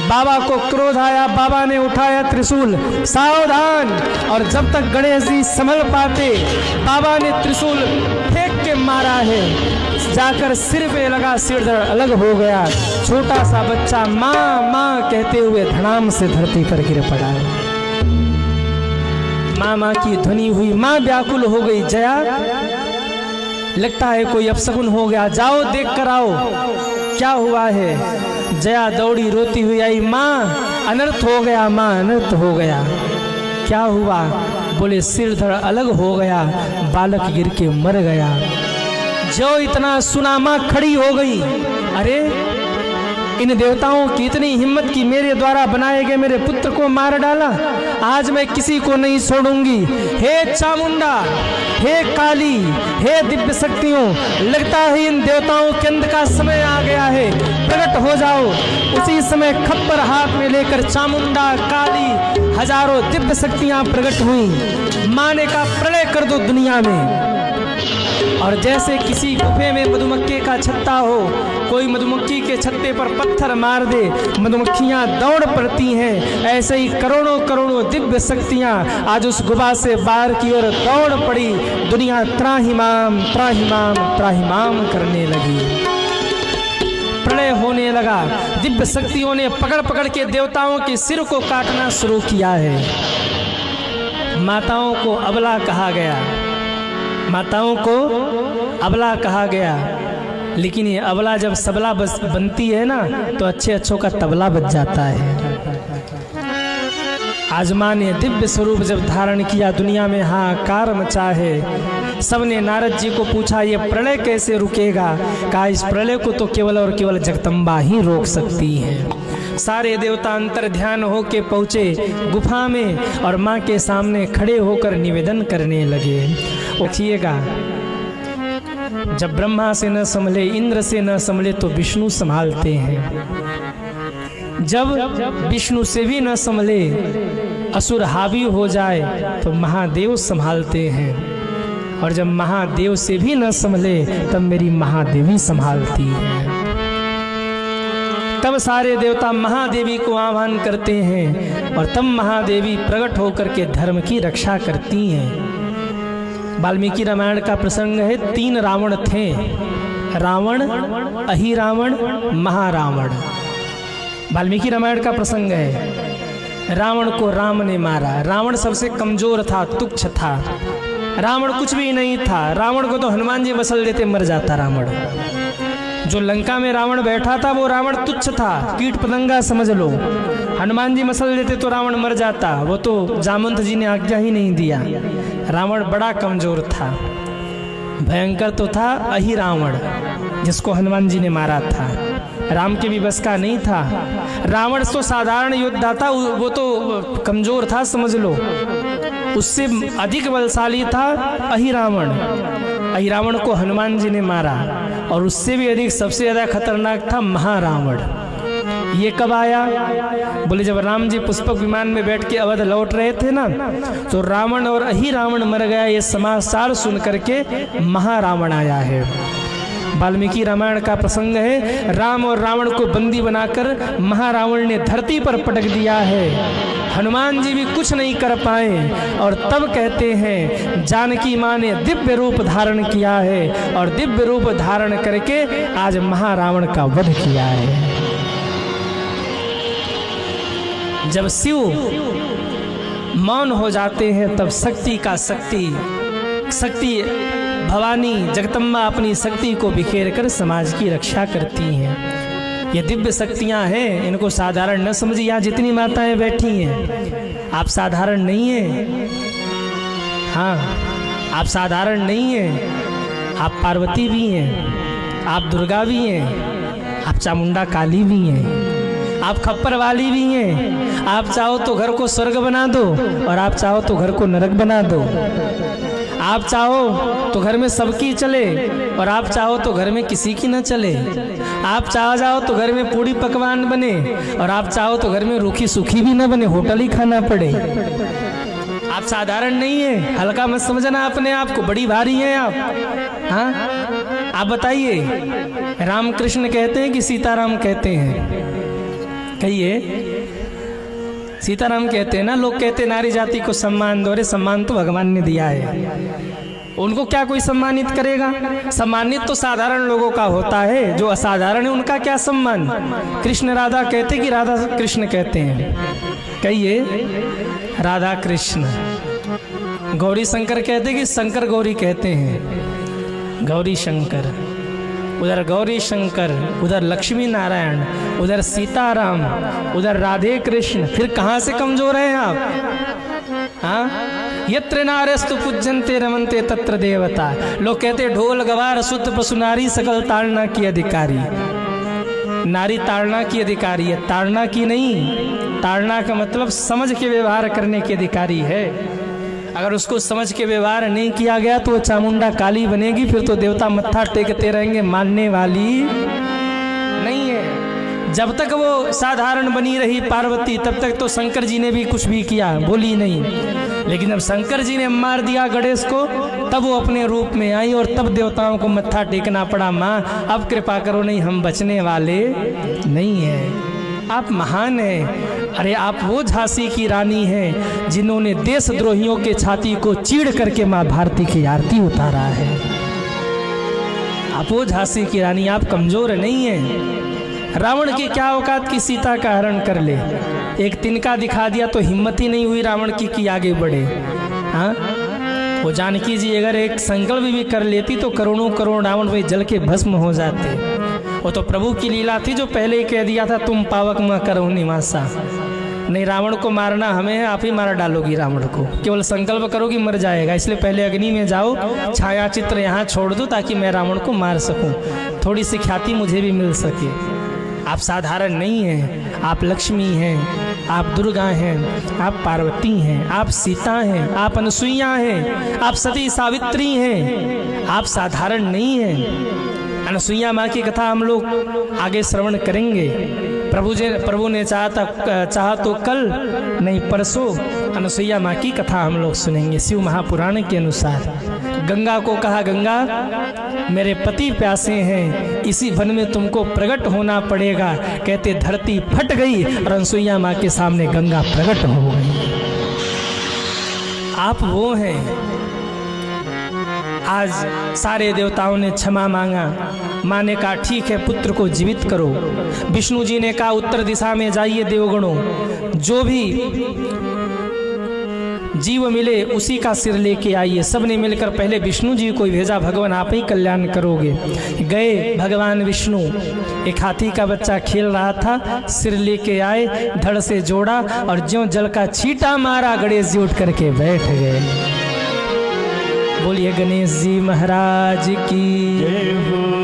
बाबा को क्रोध आया, बाबा ने उठाया त्रिशूल, सावधान। और जब तक गणेश जी संभल पाते, बाबा ने त्रिशूल फेंक के मारा है, जाकर सिर पे लगा, सिर धड़ अलग हो गया। छोटा सा बच्चा माँ माँ कहते हुए धड़ाम से धरती पर गिर पड़ा। माँ माँ की ध्वनि हुई, माँ व्याकुल हो गई। जया, लगता है कोई अपशकुन हो गया, जाओ देख कर आओ क्या हुआ है। जया दौड़ी रोती हुई आई, माँ अनर्थ हो गया, माँ अनर्थ हो गया। क्या हुआ? बोले सिर धड़ अलग हो गया, बालक गिर के मर गया। जो इतना सुना माँ खड़ी हो गई। अरे इन देवताओं की इतनी हिम्मत की मेरे द्वारा बनाए गए मेरे पुत्र को मार डाला, आज मैं किसी को नहीं छोड़ूंगी। हे चामुंडा, हे काली, हे दिव्य शक्तियों, लगता है इन देवताओं के अंत का समय आ गया है, प्रकट हो जाओ। उसी समय खप्पर हाथ में लेकर चामुंडा, काली, हजारों दिव्य शक्तियां प्रकट हुई। माने का प्रलय कर दो दुनिया में। और जैसे किसी गुफे में मधुमक्खी का छत्ता हो, कोई मधुमक्खी के छत्ते पर पत्थर मार दे, मधुमक्खियां दौड़ पड़ती हैं, ऐसे ही करोड़ों करोड़ों दिव्य शक्तियां आज उस गुफा से बाहर की ओर दौड़ पड़ी। दुनिया त्राहिमाम त्राहिमाम त्राहिमाम करने लगी, प्रलय होने लगा। दिव्य शक्तियों ने पकड़ पकड़ के देवताओं के सिर को काटना शुरू किया है। माताओं को अबला कहा गया, माताओं को अबला कहा गया, लेकिन ये अबला जब सबला बनती है ना, तो अच्छे अच्छों का तबला बज जाता है। आज माँ ने दिव्य स्वरूप जब धारण किया, दुनिया में हाहाकार मचा है। सबने नारद जी को पूछा ये प्रलय कैसे रुकेगा? कहा इस प्रलय को तो केवल और केवल जगदम्बा ही रोक सकती है। सारे देवता अंतर ध्यान होके पहुँचे गुफा में और माँ के सामने खड़े होकर निवेदन करने लगे। देखिएगा, जब ब्रह्मा से न संभले, इंद्र से न संभले तो विष्णु संभालते हैं। जब विष्णु से भी न संभले, असुर हावी हो जाए तो महादेव संभालते हैं। और जब महादेव से भी न संभले तब मेरी महादेवी संभालती है। तब सारे देवता महादेवी को आह्वान करते हैं और तब महादेवी प्रकट होकर के धर्म की रक्षा करती हैं। वाल्मीकि रामायण का प्रसंग है, 3 रावण थे, रावण, अहिरावण, महारावण। वाल्मीकि रामायण का प्रसंग है। रावण को राम ने मारा। रावण सबसे कमजोर था, तुच्छ था, रावण कुछ भी नहीं था। रावण को तो हनुमान जी मसल देते, मर जाता रावण। जो लंका में रावण बैठा था वो रावण तुच्छ था, कीट पतंगा समझ लो। हनुमान जी मसल देते तो रावण मर जाता, वो तो जामवंत जी ने आज्ञा ही नहीं दिया। रावण बड़ा कमजोर था, भयंकर तो था अहिरावण, जिसको हनुमान जी ने मारा था। राम के भी बस का नहीं था। रावण तो साधारण योद्धा था, वो तो कमजोर था समझ लो। उससे अधिक बलशाली था अहिरावण। अहिरावण को हनुमान जी ने मारा। और उससे भी अधिक सबसे ज्यादा खतरनाक था महारावण। ये कब आया? बोले जब राम जी पुष्पक विमान में बैठ के अवध लौट रहे थे ना, तो रावण और अहिरावण मर गया। ये समाचार सुन करके महारावण आया है। वाल्मीकि रामायण का प्रसंग है। राम और रावण को बंदी बनाकर महारावण ने धरती पर पटक दिया है। हनुमान जी भी कुछ नहीं कर पाए। और तब कहते हैं जानकी माँ ने दिव्य रूप धारण किया है और दिव्य रूप धारण करके आज महारावण का वध किया है। जब शिव मौन हो जाते हैं तब शक्ति का शक्ति भवानी जगदम्बा अपनी शक्ति को बिखेर कर समाज की रक्षा करती हैं। ये दिव्य शक्तियां हैं, इनको साधारण न समझिए। यहाँ जितनी माताएं बैठी हैं आप साधारण नहीं हैं। हाँ, आप साधारण नहीं हैं। आप पार्वती भी हैं, आप दुर्गा भी हैं, आप चामुंडा काली भी हैं, आप खप्पर वाली भी हैं। आप चाहो तो घर को स्वर्ग बना दो और आप चाहो तो घर को नरक बना दो। आप चाहो तो घर में सबकी चले और आप चाहो तो घर में किसी की न चले। आप चाहो तो घर में पूड़ी पकवान बने और आप चाहो तो घर में रूखी सूखी भी न बने, होटल ही खाना पड़े। आप साधारण नहीं है, हल्का मत समझना अपने आप को, बड़ी भारी हैं आप। हाँ, आप बताइए, रामकृष्ण कहते हैं कि सीताराम कहते हैं? कहिए। सीताराम कहते हैं ना, लोग कहते हैं नारी जाति को सम्मान दो, अरे सम्मान तो भगवान ने दिया है, उनको क्या कोई सम्मानित करेगा? सम्मानित तो साधारण लोगों का होता है, जो असाधारण है उनका क्या सम्मान? कृष्ण राधा कहते कि राधा कृष्ण कहते हैं? कहिए। राधा कृष्ण। गौरी शंकर कहते कि शंकर गौरी कहते हैं? गौरी शंकर। उधर गौरी शंकर, उधर लक्ष्मी नारायण, उधर सीताराम, उधर राधे कृष्ण। फिर कहाँ से कमजोर हैं आप? हाँ, यत्र नारेस्तु पूज्यन्ते रमन्ते तत्र देवता। लोग कहते ढोल गवार शुद्ध पशु नारी सकल ताड़ना की अधिकारी। नारी ताड़ना की अधिकारी है, ताड़ना की नहीं। ताड़ना का मतलब समझ के व्यवहार करने की अधिकारी है। अगर उसको समझ के व्यवहार नहीं किया गया तो वो चामुंडा काली बनेगी, फिर तो देवता मत्था टेकते रहेंगे, मानने वाली नहीं है। जब तक वो साधारण बनी रही पार्वती, तब तक तो शंकर जी ने भी कुछ भी किया, बोली नहीं। लेकिन जब शंकर जी ने मार दिया गणेश को, तब वो अपने रूप में आई और तब देवताओं को मत्था टेकना पड़ा, माँ अब कृपा करो, नहीं हम बचने वाले नहीं हैं, आप महान हैं। अरे आप वो झांसी की रानी हैं जिन्होंने देशद्रोहियों के छाती को चीड़ करके माँ भारती की आरती उतारा है। आप वो झांसी की रानी, आप कमजोर नहीं हैं। रावण की क्या औकात की सीता का हरण कर ले, एक तिनका दिखा दिया तो हिम्मत ही नहीं हुई रावण की कि आगे बढ़े। हाँ, वो जानकी जी अगर एक संकल्प भी कर लेती तो करोड़ों करोड़ रावण वही जल के भस्म हो जाते। वो तो प्रभु की लीला थी जो पहले ही कह दिया था, तुम पावक में करो निवासा। नहीं, रावण को मारना हमें है, आप ही मार डालोगी रावण को, केवल संकल्प करोगी मर जाएगा, इसलिए पहले अग्नि में जाओ, छाया चित्र यहाँ छोड़ दो ताकि मैं रावण को मार सकूं, थोड़ी सी ख्याति मुझे भी मिल सके। आप साधारण नहीं हैं, आप लक्ष्मी हैं, आप दुर्गा हैं, आप पार्वती हैं, आप सीता हैं, आप अनुसुईया हैं, आप सती सावित्री हैं, आप साधारण नहीं हैं। अनुसुईया माँ की कथा हम लोग आगे श्रवण करेंगे। प्रभु ने चाहा तो कल नहीं परसों अनुसुईया माँ की कथा हम लोग सुनेंगे। शिव महापुराण के अनुसार गंगा को कहा, गंगा मेरे पति प्यासे हैं, इसी वन में तुमको प्रकट होना पड़ेगा। कहते धरती फट गई और अनुसुईया माँ के सामने गंगा प्रकट हो गई। आप वो हैं। आज सारे देवताओं ने क्षमा मांगा, माँ ने कहा ठीक है पुत्र को जीवित करो। विष्णु जी ने कहा उत्तर दिशा में जाइए देवगणों, जो भी जीव मिले उसी का सिर लेके आइए। सब ने मिलकर पहले विष्णु जी को भेजा, भगवान आप ही कल्याण करोगे। गए भगवान विष्णु, एक हाथी का बच्चा खेल रहा था, सिर लेके आए, धड़ से जोड़ा और ज्यों जल का छींटा मारा, गणेश जी उठ करके बैठ गए। बोलिए गणेश जी महाराज की जय हो।